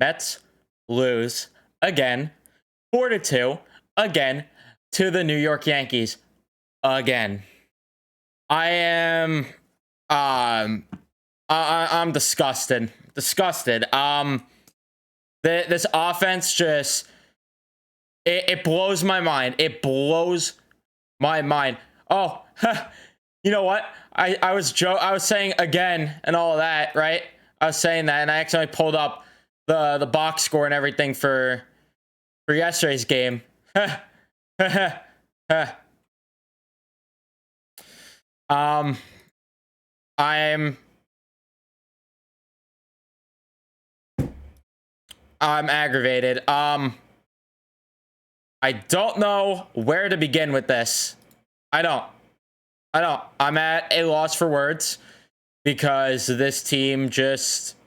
Mets lose again, 4-2 again to the New York Yankees again. I'm disgusted. This offense just it blows my mind. It blows my mind. Oh, you know what? I was saying again and all of that, right? I was saying that, and I actually pulled up the box score and everything for yesterday's game. I'm aggravated. I don't know where to begin with this. I don't. I'm at a loss for words because this team just...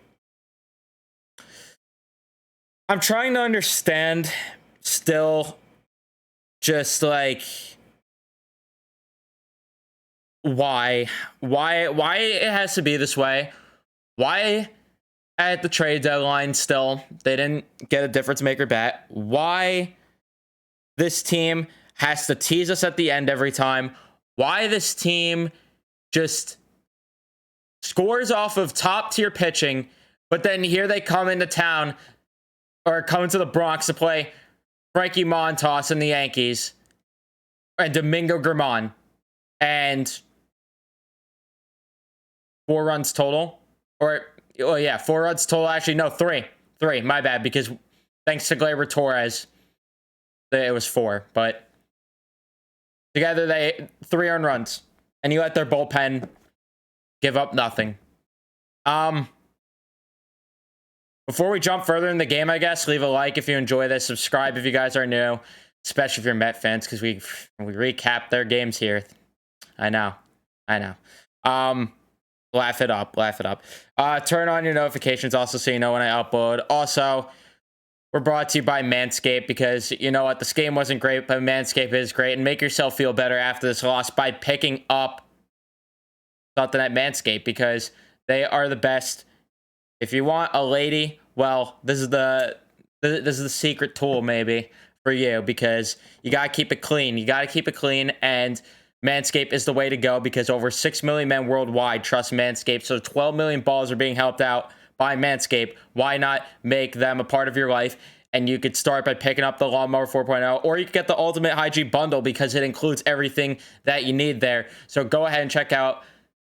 I'm trying to understand still just like why it has to be this way. Why at the trade deadline still they didn't get a difference maker bat. Why this team has to tease us at the end every time. Why this team just scores off of top tier pitching, but then here they come into town or come to the Bronx to play Frankie Montas and the Yankees and Domingo Germán, and 4 runs total. Or, oh yeah, 4 runs total. Actually, no, 3. My bad, because thanks to Gleyber Torres, it was 4. But together, they 3 earned runs. And you let their bullpen give up nothing. Before we jump further in the game, I guess, leave a like if you enjoy this. Subscribe if you guys are new, especially if you're Met fans, because we recap their games here. I know. Laugh it up. Turn on your notifications also so you know when I upload. Also, we're brought to you by Manscaped because, you know what, this game wasn't great, but Manscaped is great. And make yourself feel better after this loss by picking up something at Manscaped because they are the best. If you want a lady, well, this is the secret tool maybe for you because you got to keep it clean. And Manscaped is the way to go because over 6 million men worldwide trust Manscaped. So 12 million balls are being helped out by Manscaped. Why not make them a part of your life? And you could start by picking up the Lawnmower 4.0, or you could get the Ultimate Hygiene Bundle because it includes everything that you need there. So go ahead and check out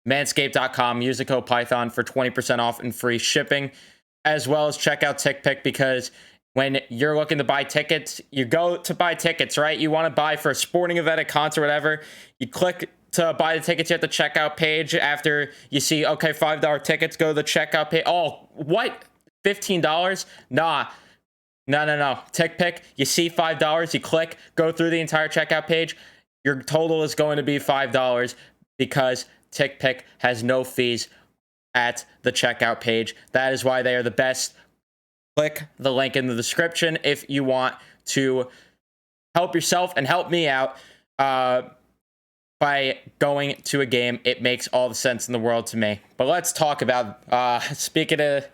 manscaped.com. Use the code Python for 20% off and free shipping, as well as check out TickPick because when you're looking to buy tickets, you go to buy tickets, right? You want to buy for a sporting event, a concert, whatever. You click to buy the tickets at the checkout page. After you see, okay, $5 tickets, go to the checkout page. Oh, what? $15? Nah. No. TickPick, you see $5, you click, go through the entire checkout page. Your total is going to be $5 because TickPick has no fees at the checkout page. That is why they are the best. Click the link in the description if you want to help yourself and help me out by going to a game. It makes all the sense in the world to me. But let's talk about, speaking of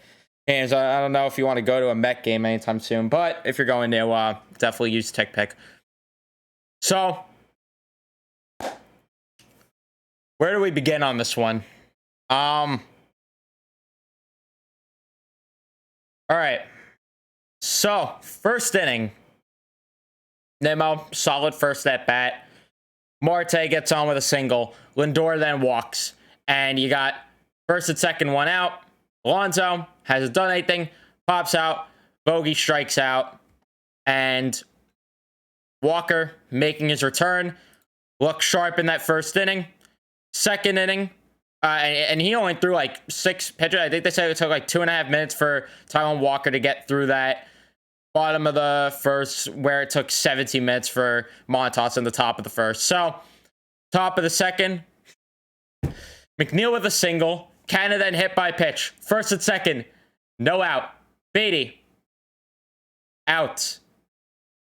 games, I don't know if you want to go to a Met game anytime soon, but if you're going to, definitely use TickPick. So, where do we begin on this one? All right. So, first inning. Nimmo, solid first at bat. Marte gets on with a single. Lindor then walks. And you got first and second, 1 out. Alonso hasn't done anything. Pops out. Bogey strikes out. And Walker making his return. Looks sharp in that first inning. Second inning. And he only threw like 6 pitches. I think they said it took like 2.5 minutes for Taijuan Walker to get through that. Bottom of the first, where it took 17 minutes for Montas in the top of the first. So, top of the second, McNeil with a single. Canada then hit by pitch. First and second, no out. Beatty, out.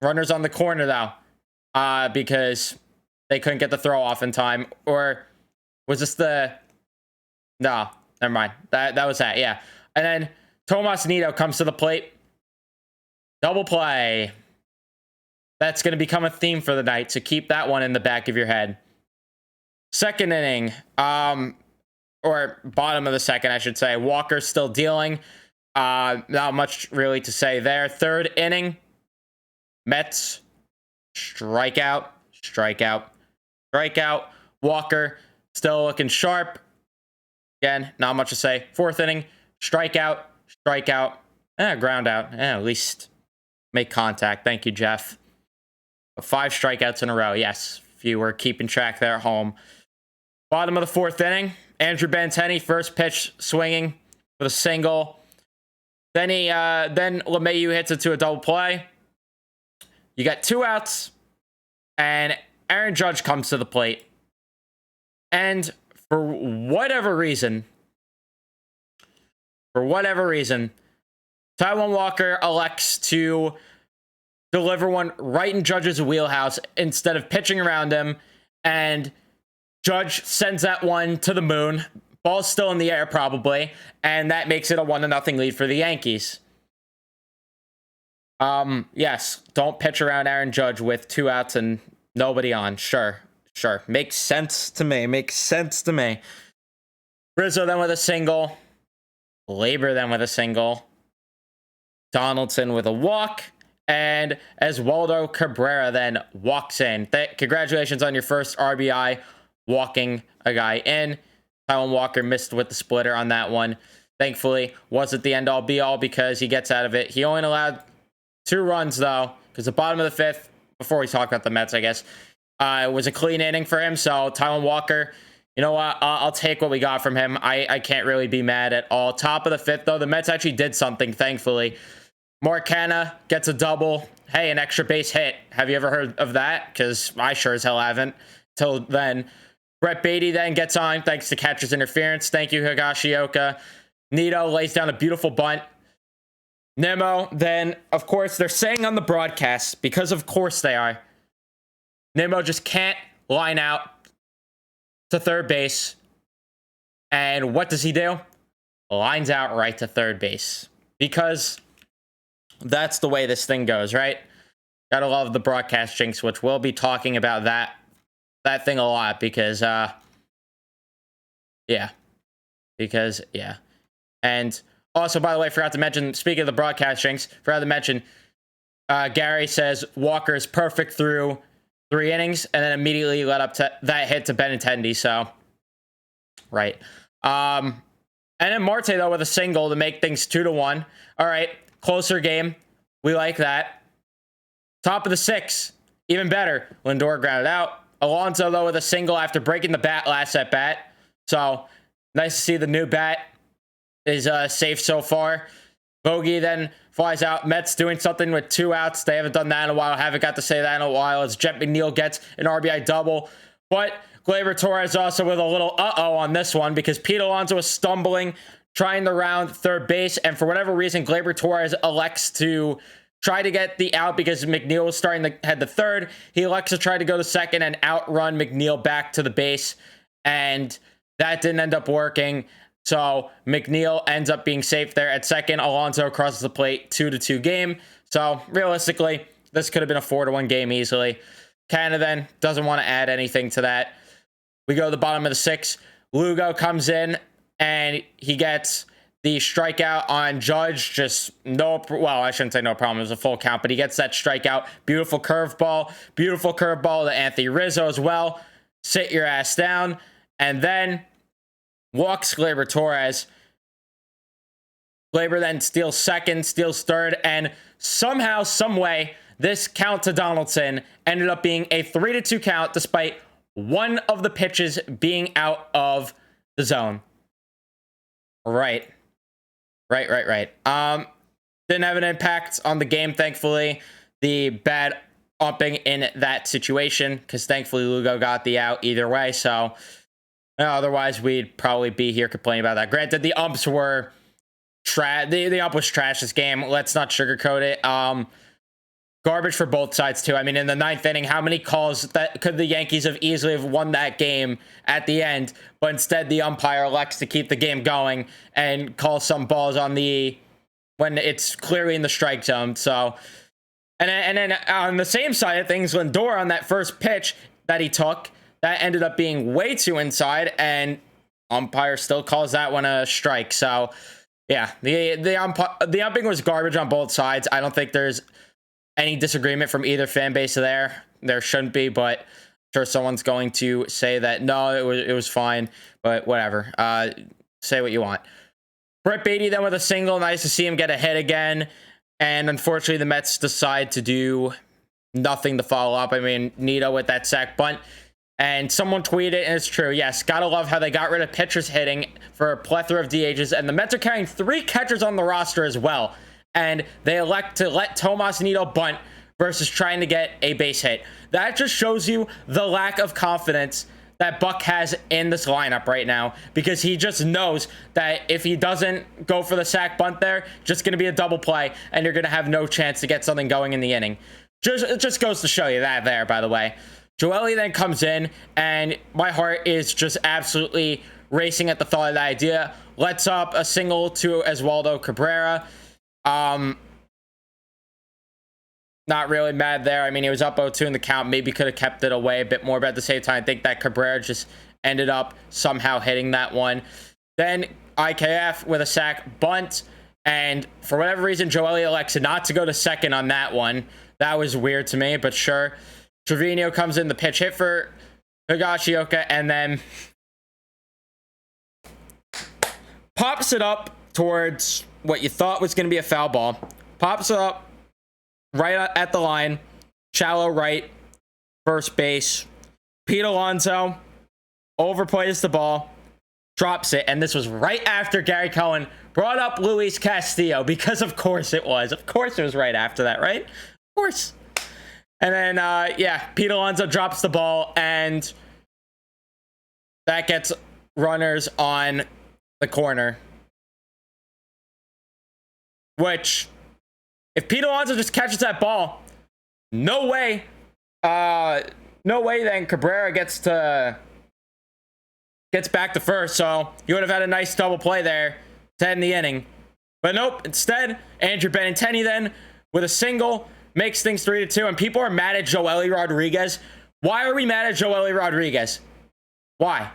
Runners on the corner, though, because they couldn't get the throw off in time. Or was this the... No, never mind. That was that, yeah. And then Tomas Nido comes to the plate. Double play. That's going to become a theme for the night, so keep that one in the back of your head. Second inning, or bottom of the second, I should say. Walker's still dealing. Not much really to say there. Third inning, Mets, strikeout, strikeout, strikeout. Walker still looking sharp. Again, not much to say. Fourth inning, strikeout, strikeout, ground out. At least make contact. Thank you, Jeff. 5 strikeouts in a row. Yes, if you were keeping track there at home. Bottom of the fourth inning, Andrew Benintendi, first pitch swinging with a single. Then LeMahieu hits it to a double play. You got 2 outs, and Aaron Judge comes to the plate. And for whatever reason, Taijuan Walker elects to deliver one right in Judge's wheelhouse instead of pitching around him, and Judge sends that one to the moon. Ball's still in the air probably, and that makes it a 1-0 lead for the Yankees. Yes, don't pitch around Aaron Judge with 2 outs and nobody on. Sure. Makes sense to me. Rizzo then with a single. Labor then with a single. Donaldson with a walk. And Oswaldo Cabrera then walks in. Congratulations on your first RBI, walking a guy in. Taijuan Walker missed with the splitter on that one. Thankfully, wasn't the end-all be-all because he gets out of it. He only allowed 2 runs, though, because the bottom of the 5th, before we talk about the Mets, I guess, it was a clean inning for him. So Taijuan Walker, you know what? I'll take what we got from him. I can't really be mad at all. Top of the 5th, though, the Mets actually did something, thankfully. Mark Canha gets a double. Hey, an extra base hit. Have you ever heard of that? Because I sure as hell haven't. Till then. Brett Beatty then gets on thanks to catcher's interference. Thank you, Higashioka. Nito lays down a beautiful bunt. Nimmo then, of course, they're saying on the broadcast, because of course they are, Nimmo just can't line out to third base. And what does he do? Lines out right to third base. Because that's the way this thing goes, right? Gotta love the broadcast jinx, which we'll be talking about that thing a lot because, yeah. And also, by the way, forgot to mention, speaking of the broadcast jinx, Gary says Walker is perfect through 3 innings and then immediately led up to that hit to Benintendi. So, right. And then Marte, though, with a single to make things 2-1. All right. Closer game. We like that. Top of the 6th. Even better. Lindor grounded out. Alonso, though, with a single after breaking the bat last at bat. So, nice to see the new bat is safe so far. Bogey then flies out. Mets doing something with 2 outs. They haven't done that in a while. Haven't got to say that in a while. As Jet McNeil gets an RBI double. But Gleyber Torres also with a little uh-oh on this one because Pete Alonso was stumbling, trying to round third base. And for whatever reason, Gleyber Torres elects to try to get the out because McNeil was starting to head to third. He elects to try to go to second and outrun McNeil back to the base. And that didn't end up working. So McNeil ends up being safe there at second. Alonso crosses the plate, 2-2 game. So realistically, this could have been a 4-1 game easily. Canha then doesn't want to add anything to that. We go to the bottom of the 6th. Lugo comes in and he gets the strikeout on Judge. Just I shouldn't say no problem. It was a full count, but he gets that strikeout. Beautiful curveball to Anthony Rizzo as well. Sit your ass down. And then walks Gleyber Torres. Gleyber then steals second, steals third, and somehow, some way, this count to Donaldson ended up being a 3-2 count despite one of the pitches being out of the zone. Right. Didn't have an impact on the game, thankfully. The bad umping in that situation, because thankfully Lugo got the out either way, so otherwise we'd probably be here complaining about that. Granted, the umps were trash. The ump was trash this game. Let's not sugarcoat it. Garbage for both sides, too. I mean, in the 9th inning, how many calls that could the Yankees have easily have won that game at the end? But instead, the umpire elects to keep the game going and call some balls on the when it's clearly in the strike zone. So, and then on the same side of things, Lindor on that first pitch that he took, that ended up being way too inside, and umpire still calls that one a strike. So, yeah, the umping was garbage on both sides. I don't think there's any disagreement from either fan base there. There shouldn't be, but I'm sure someone's going to say that no, it was fine, but whatever. Say what you want. Brett Beatty then with a single. Nice to see him get a hit again. And unfortunately, the Mets decide to do nothing to follow up. I mean, Nito with that sac bunt. And someone tweeted, and it's true. Yes, gotta love how they got rid of pitchers hitting for a plethora of DHs. And the Mets are carrying 3 catchers on the roster as well. And they elect to let Tomas Nido bunt versus trying to get a base hit. That just shows you the lack of confidence that Buck has in this lineup right now, because he just knows that if he doesn't go for the sac bunt there, just going to be a double play, and you're going to have no chance to get something going in the inning. It just goes to show you that there, by the way. Joely then comes in, and my heart is just absolutely racing at the thought of that idea. Lets up a single to Oswaldo Cabrera. Not really mad there. I mean, he was up 0-2 in the count. Maybe could have kept it away a bit more, but at the same time, I think that Cabrera just ended up somehow hitting that one. Then IKF with a sac bunt, and for whatever reason, Joely elects not to go to second on that one. That was weird to me, but sure. Trevino comes in, the pitch hit for Higashioka, and then pops it up towards what you thought was going to be a foul ball. Pops it up right at the line, shallow right, first base. Pete Alonso overplays the ball, drops it, and this was right after Gary Cohen brought up Luis Castillo, because of course it was. Of course it was right after that, right? Of course. And then, yeah, Pete Alonso drops the ball, and that gets runners on the corner. Which, if Pete Alonso just catches that ball, no way then Cabrera gets back to first. So you would have had a nice double play there to end the inning. But nope, instead, Andrew Benintendi then with a single makes things 3-2. And people are mad at Joely Rodriguez. Why are we mad at Joely Rodriguez? Why?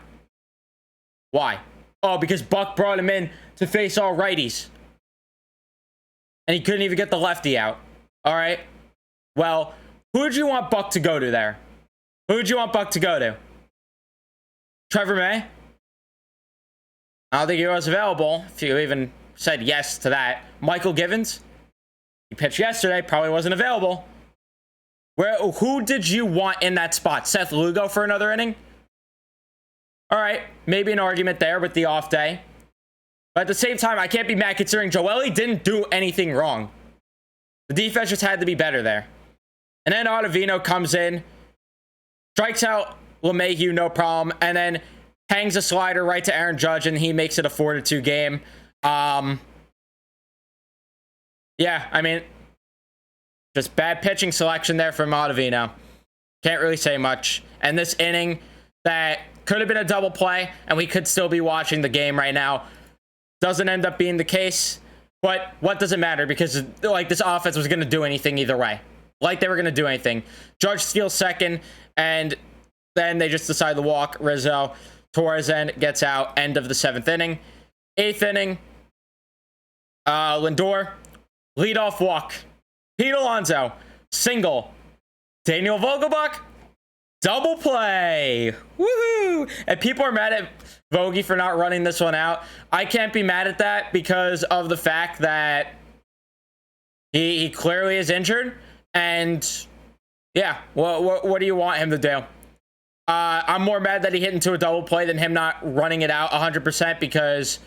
Oh, because Buck brought him in to face all righties. And he couldn't even get the lefty out. All right. Well, who did you want Buck to go to there? Who did you want Buck to go to? Trevor May? I don't think he was available, if you even said yes to that. Michael Givens? He pitched yesterday, probably wasn't available. Who did you want in that spot? Seth Lugo for another inning? All right, maybe an argument there with the off day. But at the same time, I can't be mad considering Joely didn't do anything wrong. The defense just had to be better there. And then Ottavino comes in, strikes out LeMahieu, no problem, and then hangs a slider right to Aaron Judge, and he makes it a 4-2 game. Yeah, I mean, just bad pitching selection there from Ottavino. Can't really say much. And this inning that could have been a double play, and we could still be watching the game right now, doesn't end up being the case. But what does it matter? Because like this offense was going to do anything either way. Like they were going to do anything. Judge steals second, and then they just decide to walk Rizzo. Torres then gets out. End of the 7th inning. 8th inning. Lindor, leadoff walk. Pete Alonso, single. Daniel Vogelbach, double play. Woohoo! And people are mad at Vogie for not running this one out. I can't be mad at that because of the fact that he clearly is injured. And yeah, what do you want him to do? I'm more mad that he hit into a double play than him not running it out 100%, because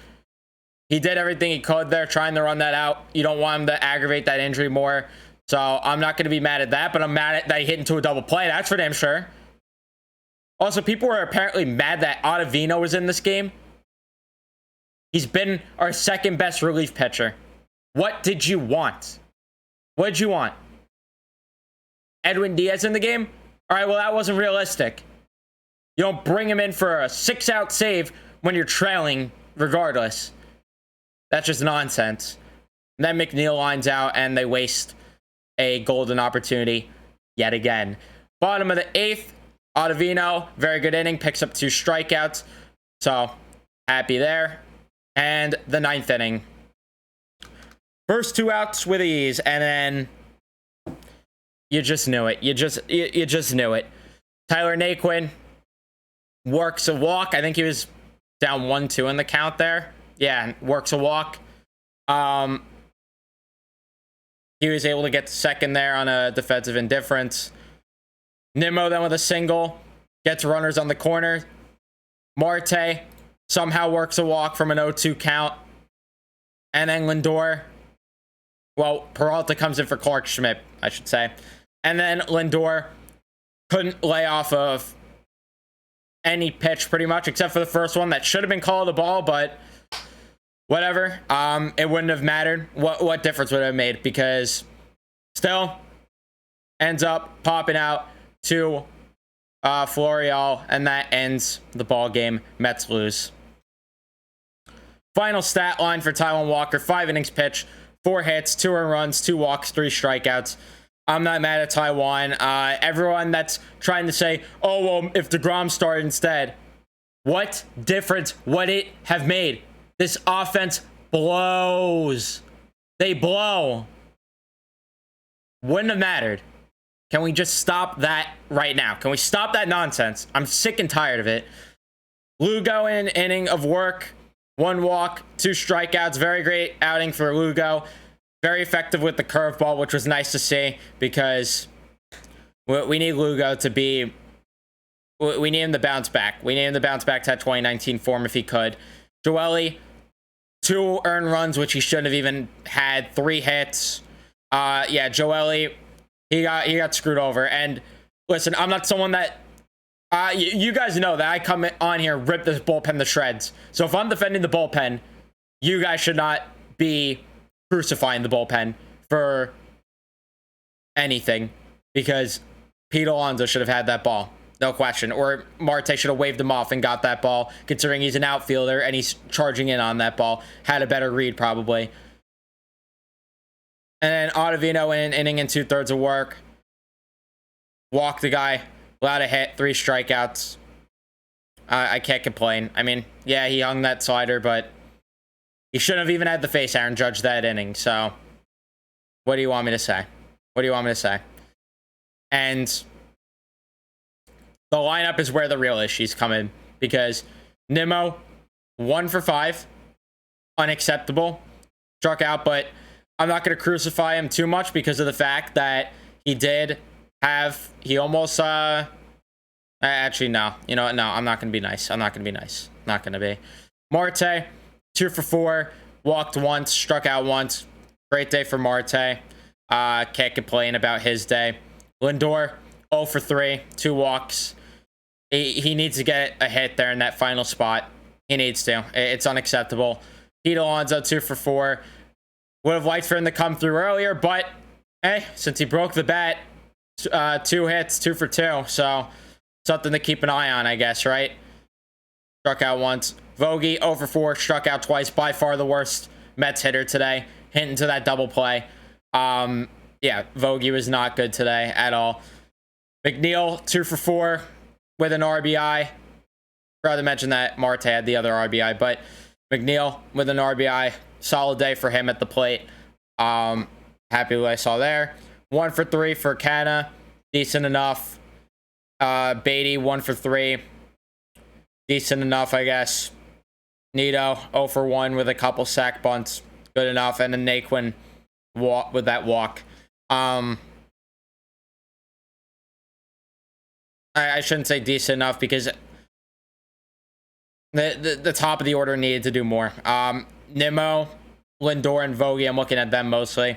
he did everything he could there trying to run that out. You don't want him to aggravate that injury more. So I'm not going to be mad at that, but I'm mad at that he hit into a double play. That's for damn sure. Also, people were apparently mad that Ottavino was in this game. He's been our second best relief pitcher. What did you want? What did you want? Edwin Diaz in the game? All right, well, that wasn't realistic. You don't bring him in for a 6-out save when you're trailing regardless. That's just nonsense. And then McNeil lines out, and they waste a golden opportunity yet again. Bottom of the 8th, Ottavino, very good inning, picks up 2 strikeouts. So, happy there. And the 9th inning. First 2 outs with ease, and then you just knew it. You just knew it. Tyler Naquin works a walk. I think he was down 1-2 in the count there. Yeah, works a walk. He was able to get to second there on a defensive indifference. Nimmo then with a single, gets runners on the corner. Marte somehow works a walk from an 0-2 count. And then Lindor, well, Peralta comes in for Clark Schmidt, I should say. And then Lindor couldn't lay off of any pitch pretty much, except for the first one that should have been called a ball, but whatever. It wouldn't have mattered. What difference would it have made? Because still ends up popping out to Florial, and that ends the ball game. Mets lose. Final stat line for Taijuan Walker: 5 innings pitched, 4 hits, 2 earned runs, 2 walks, 3 strikeouts. I'm not mad at Taijuan. Everyone that's trying to say, oh, well, if DeGrom started instead, what difference would it have made? This offense blows. They blow. Wouldn't have mattered. Can we just stop that right now? Can we stop that nonsense? I'm sick and tired of it. Lugo in an inning of work. 1 walk, 2 strikeouts. Very great outing for Lugo. Very effective with the curveball, which was nice to see, because we need Lugo to be... We need him to bounce back. We need him to bounce back to that 2019 form if he could. Joely, 2 earned runs, which he shouldn't have even had. 3 hits. Yeah, Joely, he got screwed over. And listen, I'm not someone that... you guys know that I come on here, rip this bullpen to shreds. So if I'm defending the bullpen, you guys should not be crucifying the bullpen for anything, because Pete Alonso should have had that ball. No question. Or Marte should have waved him off and got that ball, considering he's an outfielder and he's charging in on that ball. Had a better read, probably. And then Ottavino in an inning and 2/3 of work. Walked the guy. Allowed a hit. 3 strikeouts. I can't complain. I mean, yeah, he hung that slider, but he shouldn't have even had the face Aaron Judge that inning. So, what do you want me to say? What do you want me to say? And the lineup is where the real issues come in, because Nimmo, 1 for 5. Unacceptable. Struck out, but I'm not going to crucify him too much because of the fact that he did have... He almost... Actually, no. You know what? No, I'm not going to be nice. I'm not going to be nice. Not going to be. Marte, 2 for 4. Walked once. Struck out once. Great day for Marte. Can't complain about his day. Lindor, 0 for 3. 2 walks. He needs to get a hit there in that final spot. He needs to. It's unacceptable. Pete Alonso, 2 for 4. Would have liked for him to come through earlier, but hey, since he broke the bat, 2 hits, 2 for 2. So something to keep an eye on, I guess, right? Struck out once. Vogie, 0 for 4. Struck out twice. By far the worst Mets hitter today. Hinting to that double play. Yeah, Vogie was not good today at all. McNeil, 2 for 4 with an RBI. Rather mention that Marte had the other RBI, but McNeil with an RBI. Solid day for him at the plate. Happy with what I saw there. 1 for 3 for Canna. Decent enough. Beatty, 1 for 3. Decent enough, I guess. Nito, 0 for 1 with a couple sack bunts. Good enough. And then Naquin with that walk. I shouldn't say decent enough, because the top of the order needed to do more. Nimmo, Lindor, and Vogie, I'm looking at them mostly.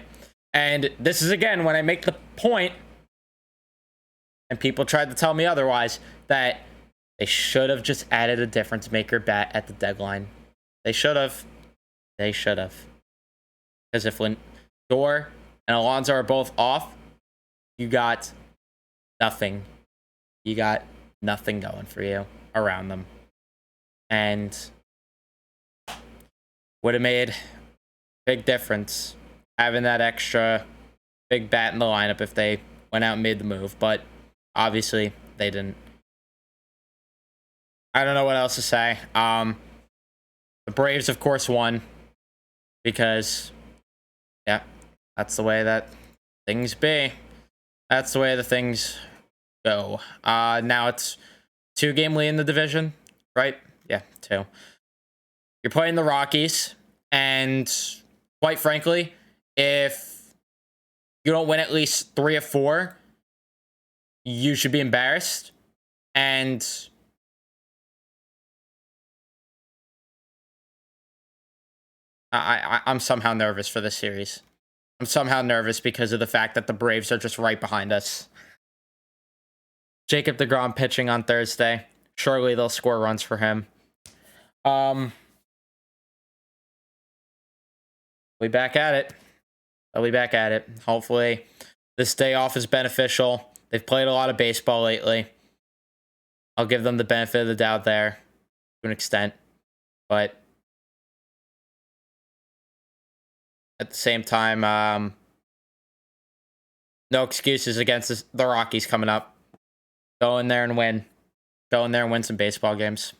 And this is, again, when I make the point, and people tried to tell me otherwise, that they should have just added a difference maker bat at the deadline. They should have. They should have. Because if Lindor and Alonso are both off, you got nothing. You got nothing going for you around them. And would have made big difference having that extra big bat in the lineup if they went out and made the move, but obviously they didn't. I don't know what else to say. The Braves, of course, won because, yeah, that's the way that things be. That's the way the things go. Now it's 2-game lead in the division, right? Yeah, 2. You're playing the Rockies, and quite frankly, if you don't win at least 3 or 4, you should be embarrassed. And I'm somehow nervous for this series. I'm somehow nervous because of the fact that the Braves are just right behind us. Jacob deGrom pitching on Thursday. Surely they'll score runs for him. We'll be back at it. I'll be back at it. Hopefully this day off is beneficial. They've played a lot of baseball lately. I'll give them the benefit of the doubt there to an extent. But at the same time, no excuses against the Rockies coming up. Go in there and win. Go in there and win some baseball games.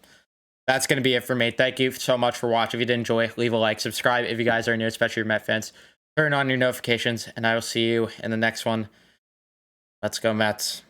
That's going to be it for me. Thank you so much for watching. If you did enjoy, leave a like, subscribe if you guys are new, especially your Met fans. Turn on your notifications, and I will see you in the next one. Let's go, Mets.